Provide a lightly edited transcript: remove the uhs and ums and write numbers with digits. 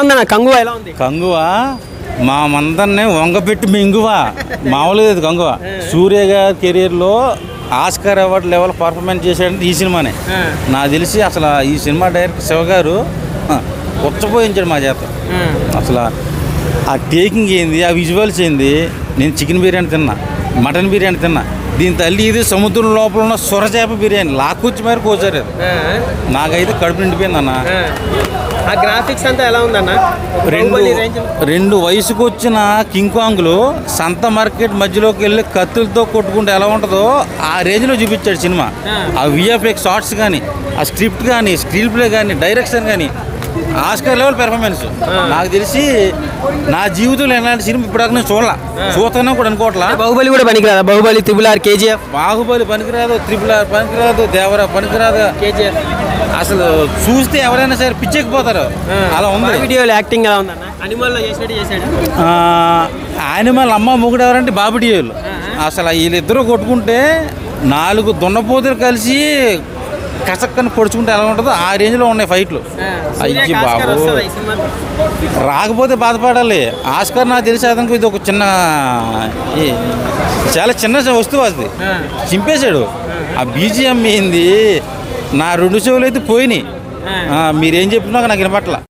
ఉందన్న కంగువ? ఎలా ఉంది కంగువ మా మందరిని వంగపెట్టి మింగువ మామూలుగా ఇది కంగువ. సూర్య గారి కెరీర్లో ఆస్కార్ అవార్డు లెవెల్ పర్ఫార్మెన్స్ చేశాడంటే ఈ సినిమానే. నాకు తెలిసి అసలు ఈ సినిమా డైరెక్టర్ శివ గారు ఉచ్చపోయించాడు మా చేత. అసలు ఆ టేకింగ్ ఏంది, ఆ విజువల్స్ ఏంది. నేను చికెన్ బిర్యానీ తిన్నా, మటన్ బిర్యానీ తిన్నా. దీని తల్లి ఇది సముద్రం లోపల ఉన్న సొరచేప బిర్యానీ లాక్కొచ్చి మరి కోసారు. నాకైతే కడుపు నిండిపోయింది అన్న. ఆ గ్రాఫిక్స్ అంతా ఎలా ఉందన్న? రెండు వయసుకు వచ్చిన కింగ్ కాంగ్లు సంత మార్కెట్ మధ్యలోకి వెళ్ళి కత్తులతో కొట్టుకుంటే ఎలా ఉంటుందో ఆ రేంజ్లో చూపించాడు సినిమా. ఆ విఎఫ్ఎక్స్ షార్ట్స్ కానీ, ఆ స్క్రిప్ట్ కానీ, స్క్రీన్ ప్లే కానీ, డైరెక్షన్ కానీ ఆస్కార్ లెవెల్ పెర్ఫార్మెన్స్. నాకు తెలిసి నా జీవితంలో ఎలాంటి సినిమా ఇప్పుడు నేను చూస్తున్నాం కూడా అనుకోవట్లా. బాహుబలి కూడా పనికిరాదా? Baahubali, triple R, KGF. బాహుబలి పనికిరాదు, త్రిబుల్ ఆర్ పనికిరాదు, దేవరా పనికిరాదు, కేజీఎఫ్. అసలు చూస్తే ఎవరైనా సరే పిచ్చెక్కిపోతారు. అలా ఉంది. వీడియోలో యాక్టింగ్ ఎలా ఉందన్న? అనిమల్లో చేసినట్టు చేశాడు. యానిమల్ అమ్మ మొగుడు ఎవరంటే బాబుడియోలు. అసలు వీళ్ళిద్దరూ కొట్టుకుంటే 4 దున్నపోతులు కలిసి కసక్కని పొడుచుకుంటే ఎలా ఉంటుందో ఆ రేంజ్లో ఉన్నాయి ఫైట్లు. అయ్యి బాబు, రాకపోతే బాధపడాలి. ఆస్కార్ నాకు తెలిసి అతనికి ఇది ఒక చాలా చిన్న వస్తువు. అది చింపేశాడు. ఆ బీజిఎం ఏంది, నా 2 చెవులు అయితే పోయినాయి. మీరేం చెప్పినా నాకు వినపట్ల.